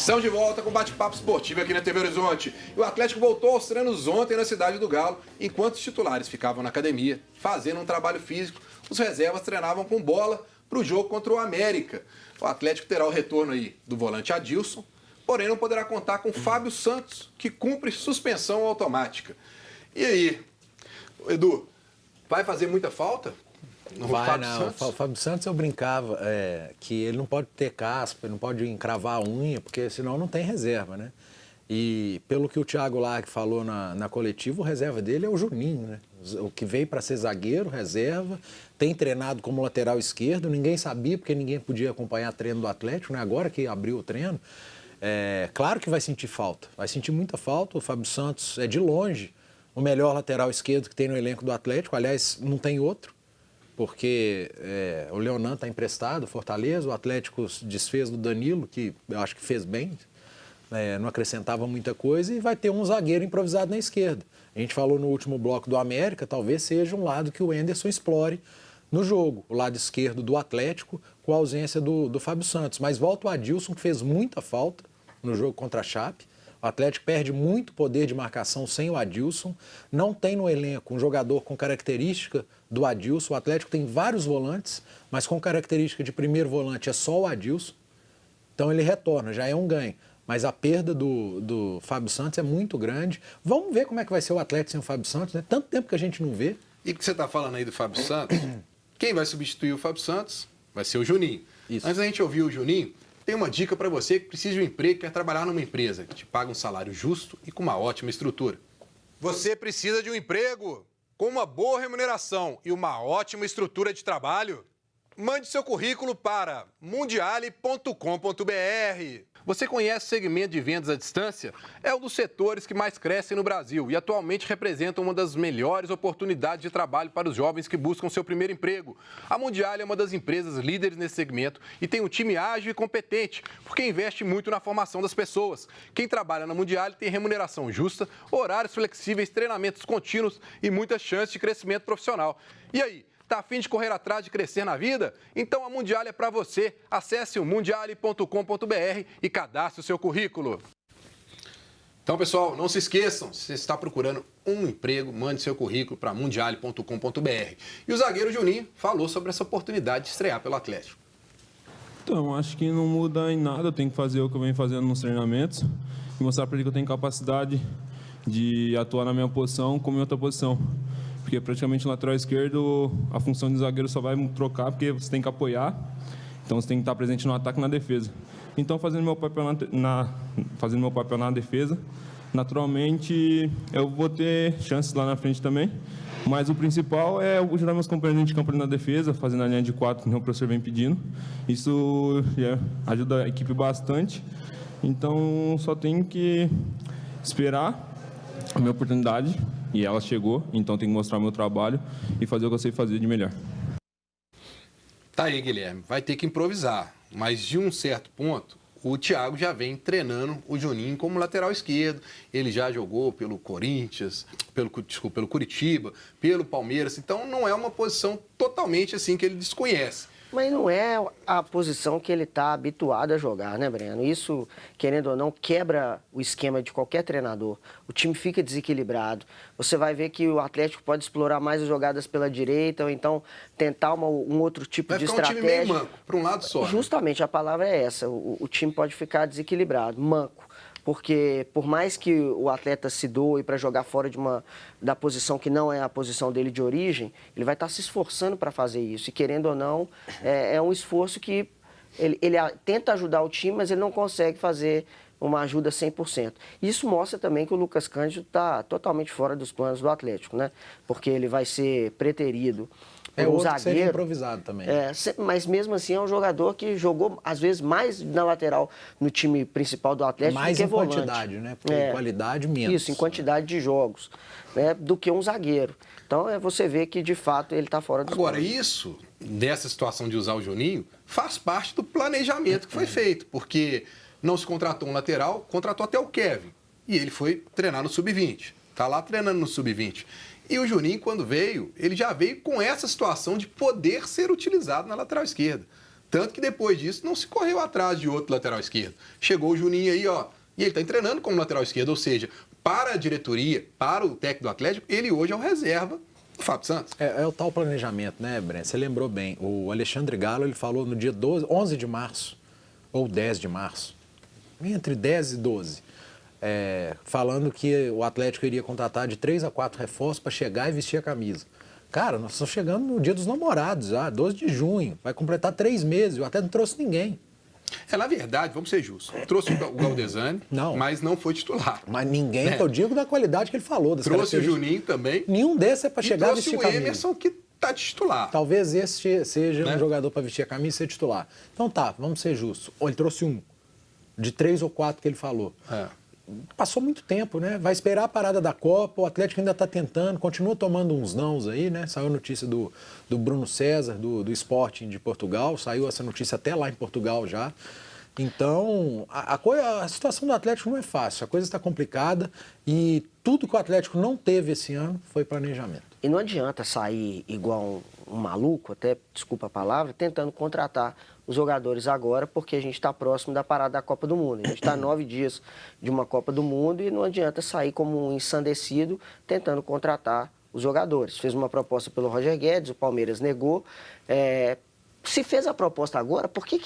Estamos de volta com bate-papo esportivo aqui na TV Horizonte. E o Atlético voltou aos treinos ontem na cidade do Galo. Enquanto os titulares ficavam na academia, fazendo um trabalho físico, os reservas treinavam com bola para o jogo contra o América. O Atlético terá o retorno aí do volante Adilson, porém não poderá contar com Fábio Santos, que cumpre suspensão automática. E aí, Edu, vai fazer muita falta? Vai, não. O Fábio Santos eu brincava que ele não pode ter caspa, ele não pode encravar a unha, porque senão não tem reserva, né? E pelo que o Thiago Largue falou na coletiva, o reserva dele é o Juninho, né? O que veio para ser zagueiro, reserva, tem treinado como lateral esquerdo, ninguém sabia porque ninguém podia acompanhar treino do Atlético, né? Agora que abriu o treino, claro que vai sentir falta, vai sentir muita falta. O Fábio Santos é de longe o melhor lateral esquerdo que tem no elenco do Atlético, aliás, não tem outro. Porque o Leonan está emprestado, Fortaleza, o Atlético desfez do Danilo, que eu acho que fez bem, não acrescentava muita coisa, e vai ter um zagueiro improvisado na esquerda. A gente falou no último bloco do América, talvez seja um lado que o Enderson explore no jogo, o lado esquerdo do Atlético, com a ausência do Fábio Santos. Mas volta o Adilson, que fez muita falta no jogo contra a Chape. O Atlético perde muito poder de marcação sem o Adilson. Não tem no elenco um jogador com característica do Adilson. O Atlético tem vários volantes, mas com característica de primeiro volante é só o Adilson. Então ele retorna, já é um ganho. Mas a perda do Fábio Santos é muito grande. Vamos ver como é que vai ser o Atlético sem o Fábio Santos, né? Tanto tempo que a gente não vê. E que você está falando aí do Fábio Santos, quem vai substituir o Fábio Santos vai ser o Juninho. Isso. Antes da gente ouvir o Juninho, tem uma dica para você que precisa de um emprego e quer trabalhar numa empresa que te paga um salário justo e com uma ótima estrutura. Você precisa de um emprego com uma boa remuneração e uma ótima estrutura de trabalho? Mande seu currículo para mundiale.com.br. Você conhece o segmento de vendas à distância? É um dos setores que mais crescem no Brasil e atualmente representa uma das melhores oportunidades de trabalho para os jovens que buscam seu primeiro emprego. A Mundiale é uma das empresas líderes nesse segmento e tem um time ágil e competente, porque investe muito na formação das pessoas. Quem trabalha na Mundiale tem remuneração justa, horários flexíveis, treinamentos contínuos e muitas chances de crescimento profissional. E aí? Tá a fim de correr atrás de crescer na vida? Então a Mundiale é para você. Acesse o mundiale.com.br e cadastre o seu currículo. Então, pessoal, não se esqueçam, se você está procurando um emprego, mande seu currículo para mundiale.com.br. E o zagueiro Juninho falou sobre essa oportunidade de estrear pelo Atlético. Então, acho que não muda em nada, eu tenho que fazer o que eu venho fazendo nos treinamentos e mostrar para ele que eu tenho capacidade de atuar na minha posição como em outra posição. Porque praticamente no lateral esquerdo a função de zagueiro só vai trocar porque você tem que apoiar, então você tem que estar presente no ataque e na defesa. Então, fazendo meu papel na defesa, naturalmente eu vou ter chances lá na frente também, mas o principal é ajudar meus companheiros de campo na defesa, fazendo a linha de 4, que o professor vem pedindo. Isso ajuda a equipe bastante, então só tenho que esperar a minha oportunidade. E ela chegou, então tem que mostrar o meu trabalho e fazer o que eu sei fazer de melhor. Tá aí, Guilherme. Vai ter que improvisar. Mas de um certo ponto, o Thiago já vem treinando o Juninho como lateral esquerdo. Ele já jogou pelo Corinthians, pelo Curitiba, pelo Palmeiras. Então não é uma posição totalmente assim que ele desconhece. Mas não é a posição que ele está habituado a jogar, né, Breno? Isso, querendo ou não, quebra o esquema de qualquer treinador. O time fica desequilibrado. Você vai ver que o Atlético pode explorar mais as jogadas pela direita ou então tentar um outro tipo de estratégia. Vai ficar um time meio manco, para um lado só. Justamente, a palavra é essa. O time pode ficar desequilibrado, manco. Porque por mais que o atleta se doe para jogar fora da posição que não é a posição dele de origem, ele vai estar se esforçando para fazer isso. E querendo ou não, é um esforço que ele tenta ajudar o time, mas ele não consegue fazer uma ajuda 100%. Isso mostra também que o Lucas Cândido está totalmente fora dos planos do Atlético, né? Porque ele vai ser preterido. Outro zagueiro, que seria improvisado também. Mas mesmo assim é um jogador que jogou, às vezes, mais na lateral no time principal do Atlético mais do que volante. Mais em quantidade, né? Porque em qualidade, menos. Isso, em quantidade de jogos, né? Do que um zagueiro. Então, você vê que, de fato, ele está fora dos Agora, planos. isso, dessa situação de usar o Juninho, faz parte do planejamento que foi feito. Porque não se contratou um lateral, contratou até o Kevin. E ele foi treinar no Sub-20. Está lá treinando no Sub-20. E o Juninho, quando veio, ele já veio com essa situação de poder ser utilizado na lateral esquerda. Tanto que depois disso não se correu atrás de outro lateral esquerdo. Chegou o Juninho aí, ó, e ele está treinando como lateral esquerdo, ou seja, para a diretoria, para o técnico do Atlético, ele hoje é o reserva do Fábio Santos. É o tal planejamento, né, Breno? Você lembrou bem. O Alexandre Galo, ele falou no dia 11 de março, ou 10 de março, entre 10 e 12, falando que o Atlético iria contratar de 3 a 4 reforços para chegar e vestir a camisa. Cara, nós estamos chegando no dia dos namorados, 12 de junho, vai completar 3 meses, o Atlético não trouxe ninguém. Na verdade, vamos ser justos, trouxe o Galdesani, mas não foi titular. Mas ninguém, que eu digo da qualidade que ele falou. Trouxe o Juninho também. Nenhum desses é para chegar a vestir a camisa. Trouxe o Emerson, que está titular. Talvez esse seja um jogador para vestir a camisa e ser titular. Então tá, vamos ser justos. Ele trouxe um, de 3 ou 4 que ele falou. Passou muito tempo, né? Vai esperar a parada da Copa, o Atlético ainda está tentando, continua tomando uns nãos aí, né? Saiu a notícia do Bruno César, do Sporting de Portugal, saiu essa notícia até lá em Portugal já. Então, a situação do Atlético não é fácil, a coisa está complicada e tudo que o Atlético não teve esse ano foi planejamento. E não adianta sair igual um maluco, até, desculpa a palavra, tentando contratar os jogadores agora, porque a gente está próximo da parada da Copa do Mundo. A gente está 9 dias de uma Copa do Mundo e não adianta sair como um ensandecido tentando contratar os jogadores. Fez uma proposta pelo Roger Guedes, o Palmeiras negou. Se fez a proposta agora, por que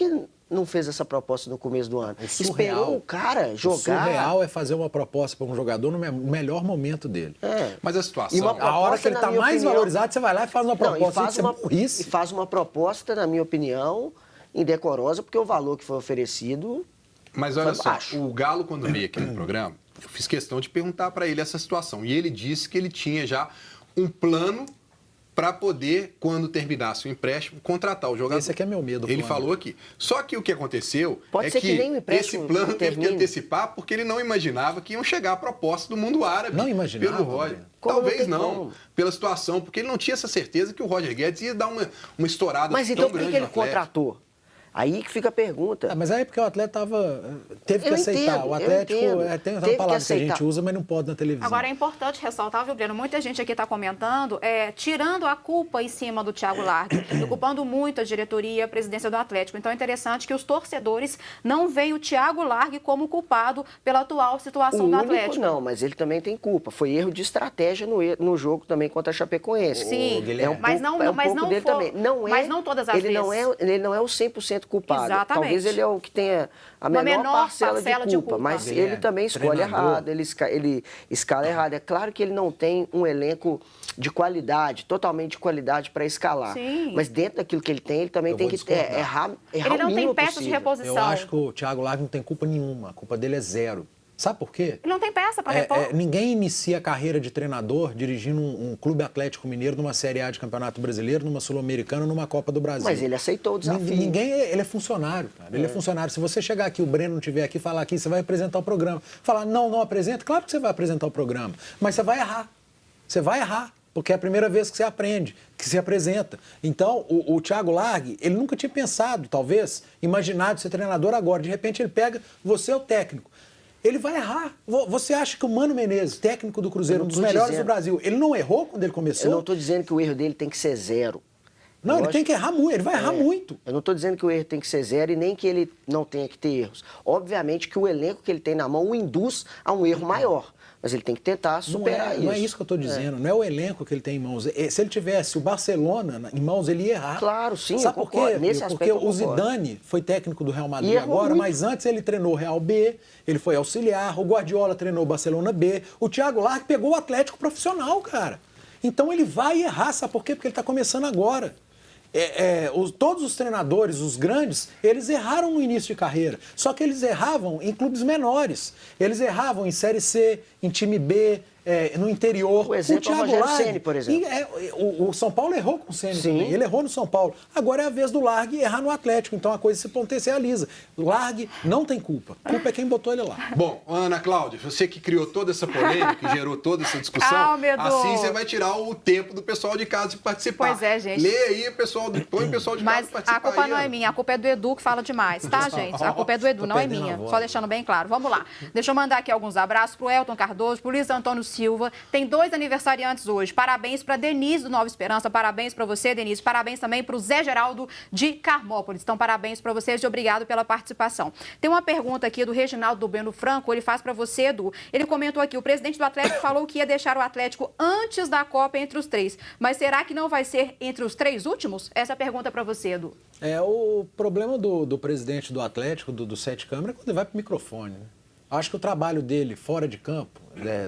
não fez essa proposta no começo do ano? Esperou o cara jogar. O surreal é fazer uma proposta para um jogador no melhor momento dele. Mas a situação... A hora que ele está mais valorizado, você vai lá e faz uma proposta. E faz uma proposta, na minha opinião, indecorosa, porque o valor que foi oferecido... Mas olha só, o Galo, quando veio aqui no programa, eu fiz questão de perguntar para ele essa situação. E ele disse que ele tinha já um plano para poder, quando terminasse o empréstimo, contratar o jogador. Esse aqui é meu medo. Ele falou aqui. Só que o que aconteceu é que esse plano teve que antecipar porque ele não imaginava que iam chegar a proposta do mundo árabe. Não imaginava. Pelo Roger. Talvez não, pela situação, porque ele não tinha essa certeza que o Roger Guedes ia dar uma estourada tão grande. Mas então por que ele contratou? Aí que fica a pergunta. Mas aí é porque o atleta teve que aceitar. O Atlético tem uma palavra que a gente usa, mas não pode na televisão. Agora é importante ressaltar, viu, Breno? Muita gente aqui está comentando, tirando a culpa em cima do Thiago Largue, e culpando muito a diretoria, a presidência do Atlético. Então é interessante que os torcedores não veem o Thiago Largue como culpado pela atual situação do Atlético. Não, mas ele também tem culpa. Foi erro de estratégia no jogo também contra a Chapecoense. Sim, mas não todas as vezes. Ele não é o 100% culpado. Exatamente. Talvez ele é o que tenha a menor parcela de culpa, mas ele também escolhe errado, ele escala errado. É claro que ele não tem um elenco de qualidade, totalmente de qualidade para escalar. Sim. Mas dentro daquilo que ele tem, ele também tem que errar ele não tem peças de reposição. Eu acho que o Thiago Largue não tem culpa nenhuma, a culpa dele é zero. Sabe por quê? Ele não tem peça para repor. Ninguém inicia a carreira de treinador dirigindo um clube Atlético Mineiro numa Série A de Campeonato Brasileiro, numa Sul-Americana, numa Copa do Brasil. Mas ele aceitou o desafio. Ele é funcionário, cara. Ele é funcionário. Se você chegar aqui, o Breno não estiver aqui, falar aqui, você vai apresentar o programa. Falar, não apresenta, claro que você vai apresentar o programa. Mas você vai errar. Você vai errar. Porque é a primeira vez que você aprende, que se apresenta. Então, o Thiago Largue, ele nunca tinha pensado, talvez, imaginado ser treinador agora. De repente, ele pega, você é o técnico. Ele vai errar. Você acha que o Mano Menezes, técnico do Cruzeiro, um dos melhores do Brasil, ele não errou quando ele começou? Eu não estou dizendo que o erro dele tem que ser zero. Não, ele tem que errar muito, ele vai errar muito. Eu não estou dizendo que o erro tem que ser zero e nem que ele não tenha que ter erros. Obviamente que o elenco que ele tem na mão o induz a um erro maior. Mas ele tem que tentar superar isso. Não é isso que eu estou dizendo, não é o elenco que ele tem em mãos. Se ele tivesse o Barcelona em mãos, ele ia errar. Claro, sim. Sabe por quê? Porque o Zidane foi técnico do Real Madrid agora, mas antes ele treinou o Real B, ele foi auxiliar, o Guardiola treinou o Barcelona B, o Thiago Largue pegou o Atlético profissional, cara. Então ele vai errar, sabe por quê? Porque ele está começando agora. Todos os treinadores, os grandes, eles erraram no início de carreira. Só que eles erravam em clubes menores. Eles erravam em Série C, em time B, no interior. O exemplo é o Rogério Ceni, por exemplo. O São Paulo errou com o Ceni também. Ele errou no São Paulo. Agora é a vez do Largue errar no Atlético. Então a coisa se potencializa. O Largue não tem culpa. A culpa é quem botou ele lá. Bom, Ana Cláudia, você que criou toda essa polêmica, que gerou toda essa discussão, assim você vai tirar o tempo do pessoal de casa de participar. Pois é, gente. Lê aí, põe o pessoal de casa para participar. Mas a culpa aí, não é minha, a culpa é do Edu que fala demais, tá, gente? A culpa é do Edu, não é minha. Só deixando bem claro. Vamos lá. Deixa eu mandar aqui alguns abraços pro Elton Cardoso, pro Luiz Antônio Silva. Tem 2 aniversariantes hoje. Parabéns para Denise do Nova Esperança. Parabéns para você, Denise. Parabéns também para o Zé Geraldo de Carmópolis. Então, parabéns para vocês e obrigado pela participação. Tem uma pergunta aqui do Reginaldo do Beno Franco. Ele faz para você, Edu. Ele comentou aqui, o presidente do Atlético falou que ia deixar o Atlético antes da Copa entre os 3. Mas será que não vai ser entre os 3 últimos? Essa é a pergunta para você, Edu. O problema do presidente do Atlético, do Sete Câmara, é quando ele vai para o microfone, né? Acho que o trabalho dele fora de campo,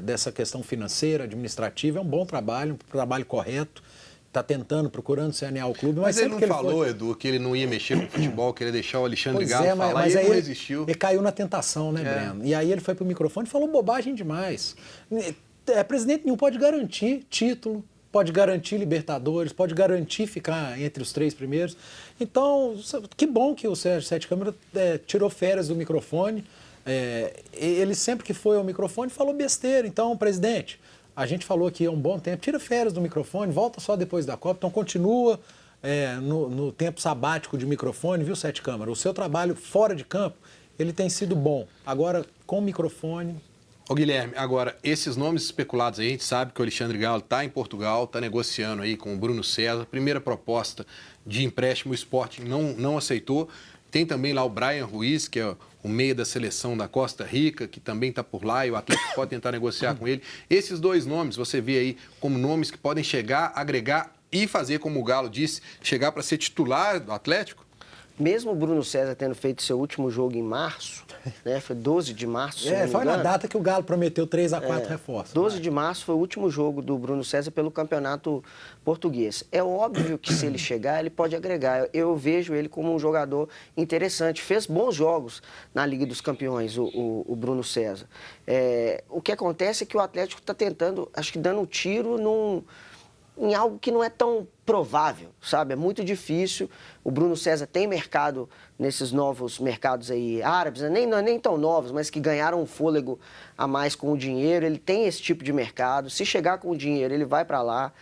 dessa questão financeira, administrativa, é um bom trabalho, um trabalho correto. Está tentando, procurando sanear o clube. Mas ele não falou, Edu, que ele não ia mexer com o futebol, que ele ia deixar o Alexandre Galo falar, mas e ele aí não resistiu. Ele caiu na tentação, né, Breno? E aí ele foi para o microfone e falou bobagem demais. Presidente nenhum pode garantir título, pode garantir Libertadores, pode garantir ficar entre os 3 primeiros. Então, que bom que o Sérgio Sete Câmara tirou férias do microfone. Ele sempre que foi ao microfone falou besteira. Então, presidente, a gente falou aqui há um bom tempo, tira férias do microfone, volta só depois da Copa, então continua no tempo sabático de microfone, viu, Sete Câmara? O seu trabalho fora de campo, ele tem sido bom. Agora, com o microfone... Ô Guilherme, agora, esses nomes especulados aí, a gente sabe que o Alexandre Galo está em Portugal, está negociando aí com o Bruno César. Primeira proposta de empréstimo, o Sporting não aceitou. Tem também lá o Brian Ruiz, que é o meia da seleção da Costa Rica, que também está por lá e o Atlético pode tentar negociar com ele. Esses 2 nomes, você vê aí como nomes que podem chegar, agregar e fazer, como o Galo disse, chegar para ser titular do Atlético? Mesmo o Bruno César tendo feito seu último jogo em março, né, foi 12 de março. Foi na data que o Galo prometeu 3 a 4 reforços. 12 de março foi o último jogo do Bruno César pelo Campeonato Português. É óbvio que se ele chegar, ele pode agregar. Eu vejo ele como um jogador interessante. Fez bons jogos na Liga dos Campeões, o Bruno César. O que acontece é que o Atlético está tentando, acho que dando um tiro em algo que não é tão provável, sabe? É muito difícil. O Bruno César tem mercado nesses novos mercados aí árabes, né? Não é nem tão novos, mas que ganharam um fôlego a mais com o dinheiro. Ele tem esse tipo de mercado. Se chegar com o dinheiro, ele vai para lá.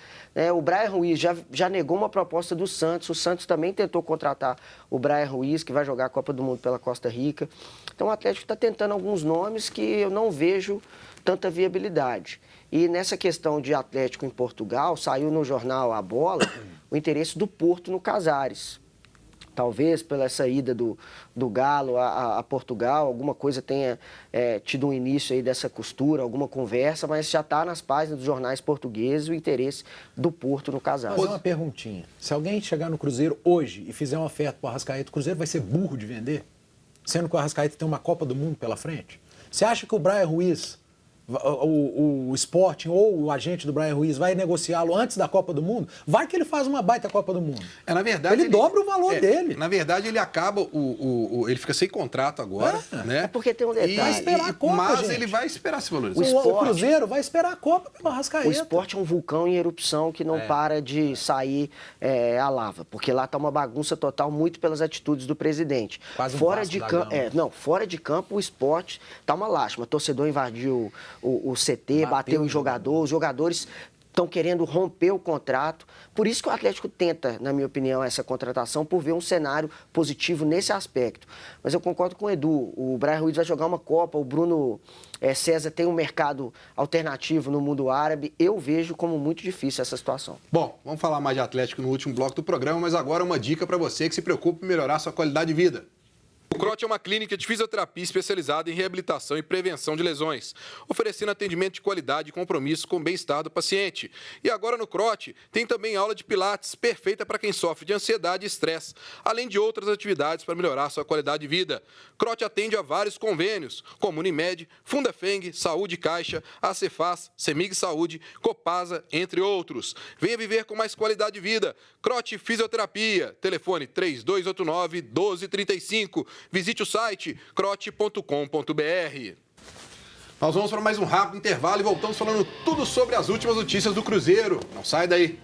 O Brian Ruiz já negou uma proposta do Santos. O Santos também tentou contratar o Brian Ruiz, que vai jogar a Copa do Mundo pela Costa Rica. Então o Atlético está tentando alguns nomes que eu não vejo tanta viabilidade. E nessa questão de Atlético em Portugal, saiu no jornal A Bola o interesse do Porto no Casares. Talvez pela essa ida do Galo a Portugal, alguma coisa tenha tido um início aí dessa costura, alguma conversa, mas já está nas páginas dos jornais portugueses o interesse do Porto no Casares. Vou fazer uma perguntinha. Se alguém chegar no Cruzeiro hoje e fizer uma oferta para o Arrascaeta, o Cruzeiro vai ser burro de vender? Sendo que o Arrascaeta tem uma Copa do Mundo pela frente? Você acha que o Brian Ruiz... O Sporting ou o agente do Brian Ruiz vai negociá-lo antes da Copa do Mundo? Vai que ele faz uma baita Copa do Mundo. Na verdade, ele dobra o valor dele. Na verdade, ele acaba, ele fica sem contrato agora, né? É porque tem um detalhe. Vai esperar a Copa, mas gente. ele vai esperar se valorizar. O Cruzeiro vai esperar a Copa pelo Arrascaeta. O Sport é um vulcão em erupção que não para de sair a lava, porque lá está uma bagunça total, muito pelas atitudes do presidente. Quase um fora Vasco de da campo, Gama. fora de campo o Sport está uma lástima. O torcedor invadiu o CT, bateu em jogador, os jogadores estão querendo romper o contrato. Por isso que o Atlético tenta, na minha opinião, essa contratação, por ver um cenário positivo nesse aspecto. Mas eu concordo com o Edu, o Brian Ruiz vai jogar uma Copa, o Bruno César tem um mercado alternativo no mundo árabe. Eu vejo como muito difícil essa situação. Bom, vamos falar mais de Atlético no último bloco do programa, mas agora uma dica para você que se preocupa em melhorar sua qualidade de vida. O CROT é uma clínica de fisioterapia especializada em reabilitação e prevenção de lesões, oferecendo atendimento de qualidade e compromisso com o bem-estar do paciente. E agora no CROT tem também aula de pilates, perfeita para quem sofre de ansiedade e estresse, além de outras atividades para melhorar sua qualidade de vida. CROT atende a vários convênios, como Unimed, Fundafeng, Saúde Caixa, Acefaz, Semig Saúde, Copasa, entre outros. Venha viver com mais qualidade de vida. CROT Fisioterapia, telefone 3289-1235. Visite o site crote.com.br. Nós vamos para mais um rápido intervalo e voltamos falando tudo sobre as últimas notícias do Cruzeiro. Não sai daí.